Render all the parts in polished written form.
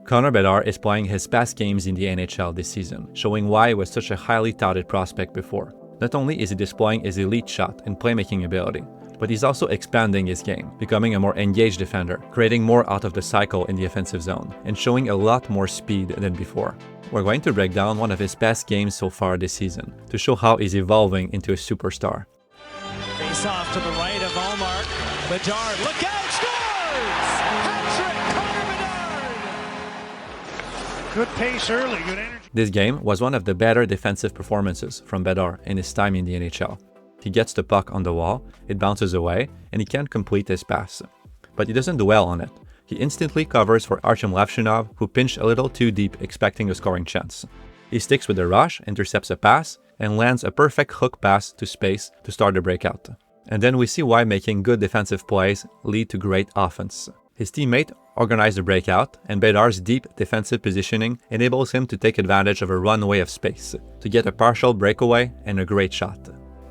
Connor Bedard is playing his best games in the NHL this season, showing why he was such a highly touted prospect before. Not only is he displaying his elite shot and playmaking ability, but he's also expanding his game, becoming a more engaged defender, creating more out of the cycle in the offensive zone, and showing a lot more speed than before. We're going to break down one of his best games so far this season, to show how he's evolving into a superstar. Face off to the right of Allmark. Bedard, look out, scores! Hat-trick, Connor Bedard! Good pace early, good energy. This game was one of the better defensive performances from Bedard in his time in the NHL. He gets the puck on the wall, it bounces away, and he can't complete his pass. But he doesn't dwell on it. He instantly covers for Artem Levshunov, who pinched a little too deep expecting a scoring chance. He sticks with the rush, intercepts a pass, and lands a perfect hook pass to space to start the breakout. And then we see why making good defensive plays lead to great offense. His teammate organized the breakout, and Bedard's deep defensive positioning enables him to take advantage of a runway of space, to get a partial breakaway and a great shot.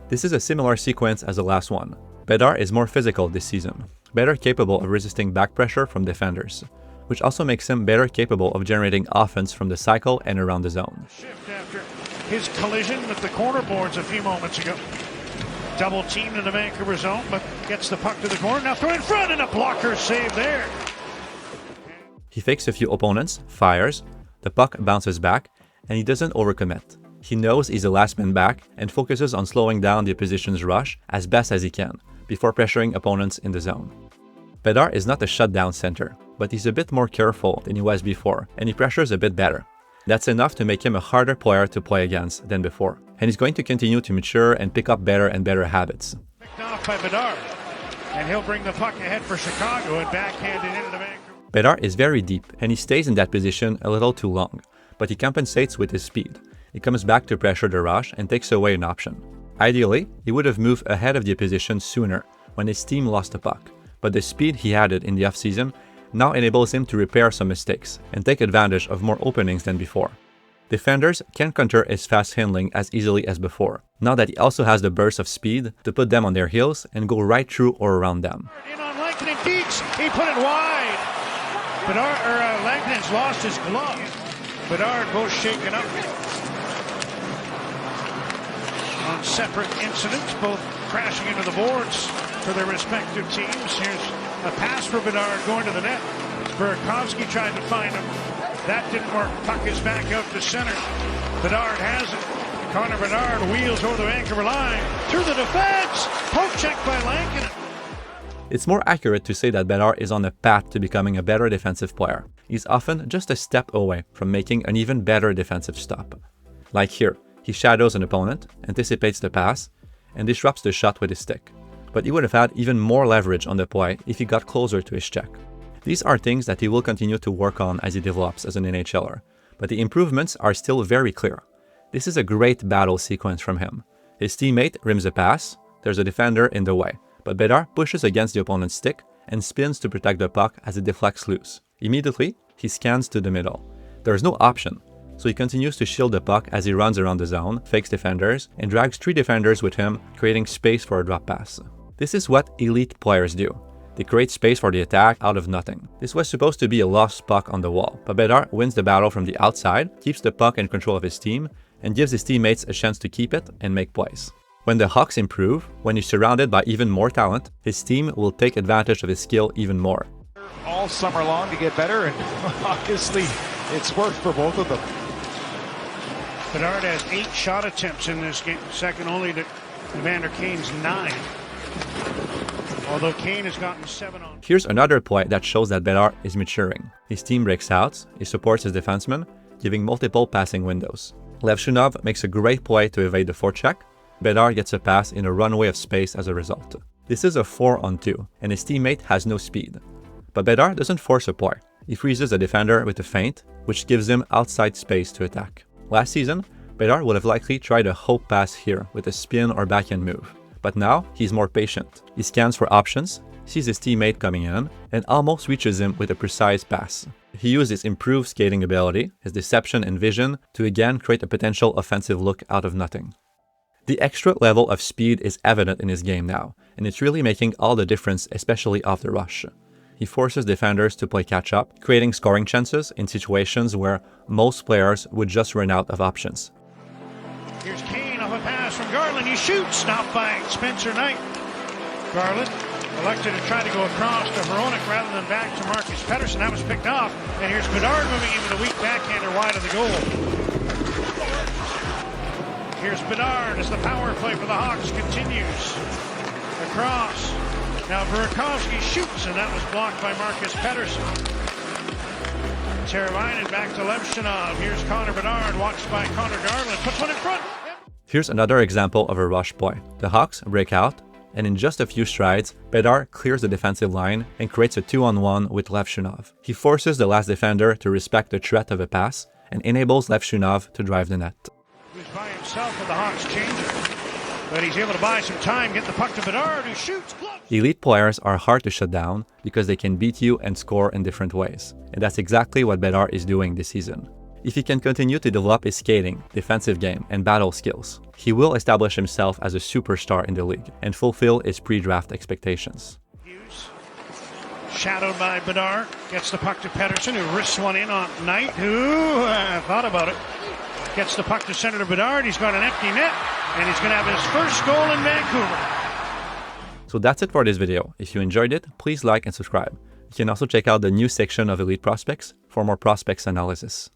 This is a similar sequence as the last one. Bedard is more physical this season, better capable of resisting back pressure from defenders, which also makes him better capable of generating offense from the cycle and around the zone. Shift after his collision with the corner boards a few moments ago. Double teamed in the Vancouver zone, but gets the puck to the corner. Now throw in front and a blocker save there. He fakes a few opponents, fires, the puck bounces back, and he doesn't overcommit. He knows he's the last man back and focuses on slowing down the opposition's rush as best as he can, before pressuring opponents in the zone. Bedard is not a shutdown center, but he's a bit more careful than he was before, and he pressures a bit better. That's enough to make him a harder player to play against than before, and he's going to continue to mature and pick up better and better habits. Picked off by Bedard, and he'll bring the puck ahead for Chicago and backhanded into the Vancouver. Bedard is very deep, and he stays in that position a little too long, but he compensates with his speed. He comes back to pressure the rush and takes away an option. Ideally, he would have moved ahead of the opposition sooner when his team lost the puck, but the speed he added in the offseason now enables him to repair some mistakes and take advantage of more openings than before. Defenders can't counter his fast handling as easily as before, now that he also has the burst of speed to put them on their heels and go right through or around them. In on Langton and Beats, he put it wide. Langton's lost his glove. Bedard both shaken up on separate incidents, both crashing into the boards for their respective teams. Here's a pass for Bedard going to the net. Burakovsky tried to find him. That didn't work. Puck is back out to center. Bedard has it. Connor Bedard wheels over the Vancouver line. Through the defense. Poke check by Lankinen. It's more accurate to say that Bedard is on a path to becoming a better defensive player. He's often just a step away from making an even better defensive stop. Like here, he shadows an opponent, anticipates the pass, and disrupts the shot with his stick. But he would have had even more leverage on the play if he got closer to his check. These are things that he will continue to work on as he develops as an NHLer, but the improvements are still very clear. This is a great battle sequence from him. His teammate rims a pass, there's a defender in the way, but Bedard pushes against the opponent's stick and spins to protect the puck as it deflects loose. Immediately, he scans to the middle. There is no option, so he continues to shield the puck as he runs around the zone, fakes defenders, and drags 3 defenders with him, creating space for a drop pass. This is what elite players do. They create space for the attack out of nothing. This was supposed to be a lost puck on the wall, but Bedard wins the battle from the outside, keeps the puck in control of his team, and gives his teammates a chance to keep it and make plays. When the Hawks improve, when he's surrounded by even more talent, his team will take advantage of his skill even more. All summer long to get better, and obviously it's worked for both of them. Bedard has 8 shot attempts in this game, second only to Evander Kane's 9. Although Kane has gotten 7 on. Here's another play that shows that Bedard is maturing. His team breaks out, he supports his defenseman, giving multiple passing windows. Levshunov makes a great play to evade the forecheck. Bedard gets a pass in a runway of space as a result. This is a 4-on-2, and his teammate has no speed. But Bedard doesn't force a play. He freezes a defender with a feint, which gives him outside space to attack. Last season, Bedard would have likely tried a hope pass here with a spin or backhand move. But now, he's more patient. He scans for options, sees his teammate coming in, and almost reaches him with a precise pass. He used his improved skating ability, his deception and vision, to again create a potential offensive look out of nothing. The extra level of speed is evident in his game now, and it's really making all the difference, especially off the rush. he forces defenders to play catch-up, creating scoring chances in situations where most players would just run out of options. Here's Kane off a pass from Garland. He shoots, stopped by Spencer Knight. Garland elected to try to go across to Hronek rather than back to Marcus Pettersson. That was picked off. And here's Bedard moving in with a weak backhander wide of the goal. Here's Bedard as the power play for the Hawks continues. Across. Now Burakovsky shoots, and that was blocked by Marcus Pettersson. Teravainen back to Levshunov. Here's Connor Bedard, watched by Connor Garland. Puts one in front. Here's another example of a rush play. The Hawks break out, and in just a few strides, Bedard clears the defensive line and creates a 2-on-1 with Levshunov. He forces the last defender to respect the threat of a pass and enables Levshunov to drive the net. Who's by himself with the Hawks changer. But he's able to buy some time, get the puck to Bedard, who shoots. Elite players are hard to shut down because they can beat you and score in different ways. And that's exactly what Bedard is doing this season. If he can continue to develop his skating, defensive game, and battle skills, he will establish himself as a superstar in the league and fulfill his pre-draft expectations. Hughes, shadowed by Bedard, gets the puck to Pettersson, who risks one in on Knight, who thought about it. Gets the puck to Senator Bedard. He's got an empty net, and he's going to have his first goal in Vancouver. So that's it for this video. If you enjoyed it, please like and subscribe. You can also check out the new section of Elite Prospects for more prospects analysis.